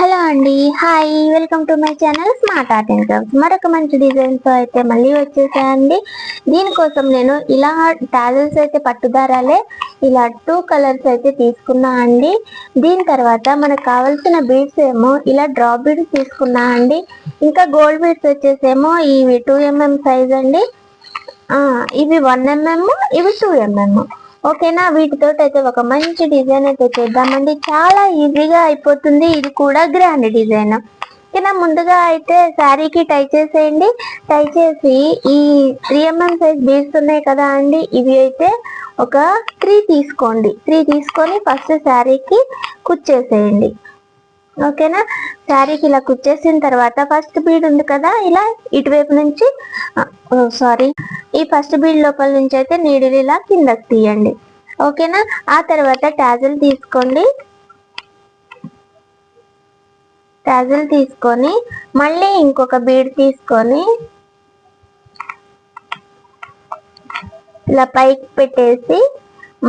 Hello అండి, hi, welcome to my channel smart art and crafts. మరొక మంచి డిజైన్తో అయితే మళ్ళీ వచ్చేసాయండి. దీనికోసం నేను ఇలా టాజల్స్ అయితే పట్టుదారాలే ఇలా 2 కలర్స్ అయితే తీసుకున్నా అండి. దీని తర్వాత మనకు కావాల్సిన బీడ్స్ ఏమో ఇలా డ్రాప్ బీడ్స్ తీసుకున్నా అండి. ఇంకా గోల్డ్ బీడ్స్ వచ్చేసేమో ఇవి 2mm సైజ్ అండి. ఇవి 1mm, ఇవి 2mm. ఓకేనా, వీటితో అయితే ఒక మంచి డిజైన్ అయితే చేద్దామండి. చాలా ఈజీగా అయిపోతుంది, ఇది కూడా గ్రాండ్ డిజైన్. ఓకేనా, ముందుగా అయితే శారీకి టై చేసేయండి. టై చేసి ఈ 3mm సైజ్ బీడ్స్ ఉన్నాయి కదా అండి, ఇవి అయితే ఒక 3 తీసుకోండి. 3 తీసుకొని ఫస్ట్ శారీకి కుచ్చేసేయండి. ఓకేనా, శారీకి ఇలా కుచ్చేసిన తర్వాత ఫస్ట్ బీడ్ ఉంది కదా, ఇలా ఇటువైపు నుంచి ఈ ఫస్ట్ బీడ్ లోపల నుంచి అయితే నీడిల్ ఇలా కిందకి తీయండి. ఓకేనా, ఆ తర్వాత టాజల్ తీసుకోండి. టాజల్ తీసుకొని మళ్ళీ ఇంకొక బీడ్ తీసుకొని ఇలా పైకి పెట్టేసి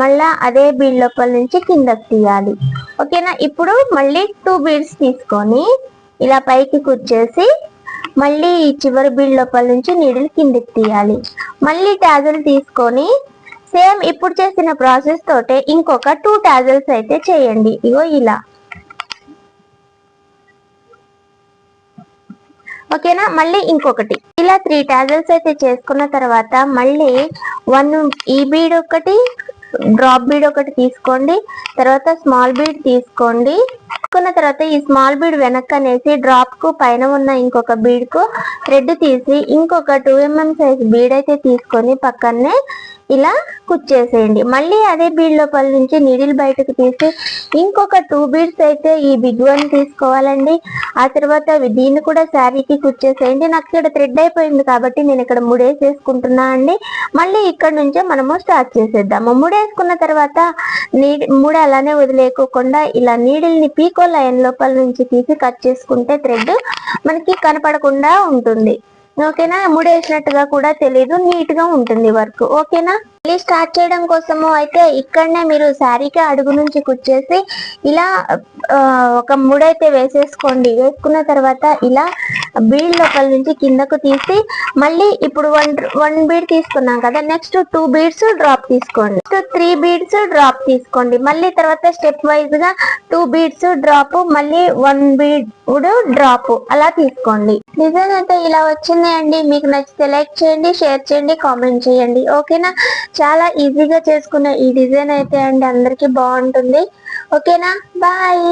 మళ్ళా అదే బీడ్ లోపల నుంచి కిందకి తీయాలి. ఓకేనా, ఇప్పుడు మళ్ళీ 2 బీడ్స్ తీసుకొని ఇలా పైకి కుచ్చేసి మళ్ళీ ఈ చివరి బీడ్ లోపల నుంచి నీడిల్ కిందకి తీయాలి. మళ్ళీ టాజల్ తీసుకొని సేమ్ ఇప్పుడు చేసిన ప్రాసెస్ తోటే ఇంకొక 2 టాజల్స్ అయితే చేయండి. ఇగో ఇలా. ఓకేనా, మళ్ళీ ఇంకొకటి ఇలా 3 టాజల్స్ అయితే చేసుకున్న తర్వాత మళ్ళీ 1 ఈ బీడ్ ఒకటి, డ్రాప్ బీడ్ ఒకటి తీసుకోండి. తర్వాత స్మాల్ బీడ్ తీసుకోండి. తీసుకున్న తర్వాత ఈ స్మాల్ బీడ్ వెనక్కి అనేసి డ్రాప్ కు పైన ఉన్న ఇంకొక బీడ్ కు థ్రెడ్ తీసి ఇంకొక 2mm సైజ్ బీడ్ అయితే తీసుకొని పక్కనే ఇలా కుచ్చేసేయండి. మళ్ళీ అదే బీడ్ లోపల నుంచి నీడిల్ బయటకు తీసి ఇంకొక 2 బీడ్స్ అయితే ఈ బిగ్ వన్ తీసుకోవాలండి. ఆ తర్వాత దీన్ని కూడా శారీకి కుచ్చేసేయండి. నాకు ఇక్కడ థ్రెడ్ అయిపోయింది కాబట్టి నేను ఇక్కడ ముడేసేసుకుంటున్నా అండి. మళ్ళీ ఇక్కడ నుంచే మనము స్టార్ట్ చేసేద్దాము. ముడేసుకున్న తర్వాత ముడి అలానే వదిలేకోకుండా ఇలా నీడిల్ ని పీకో లైన్ లోపల నుంచి తీసి కట్ చేసుకుంటే థ్రెడ్ మనకి కనపడకుండా ఉంటుంది. ఓకేనా, ముడేసినట్టుగా కూడా తెలీదు, నీట్ గా ఉంటుంది వర్క్. ఓకేనా, మళ్ళీ స్టార్ట్ చేయడం కోసము అయితే ఇక్కడనే మీరు శారీకి అడుగు నుంచి కుచ్చేసి ఇలా ఒక ముడైతే వేసేసుకోండి. వేసుకున్న తర్వాత ఇలా బీడ్ లోపల నుంచి కిందకు తీసి మళ్ళీ ఇప్పుడు 1 బీడ్ తీసుకున్నాం కదా, నెక్స్ట్ 2 బీడ్స్ డ్రాప్ తీసుకోండి. 3 బీడ్స్ డ్రాప్ తీసుకోండి. మళ్ళీ తర్వాత స్టెప్ వైజ్ గా 2 బీడ్స్ డ్రాప్, మళ్ళీ 1 బీడ్ డ్రాప్ అలా తీసుకోండి. డిజైన్ అయితే ఇలా వచ్చింది అండి. మీకు నచ్చితే లైక్ చేయండి, షేర్ చేయండి, కామెంట్ చేయండి. ఓకేనా, చాలా ఈజీగా చేసుకున్న ఈ డిజైన్ అయితే అండి అందరికి బాగుంటుంది. ఓకేనా, బాయ్.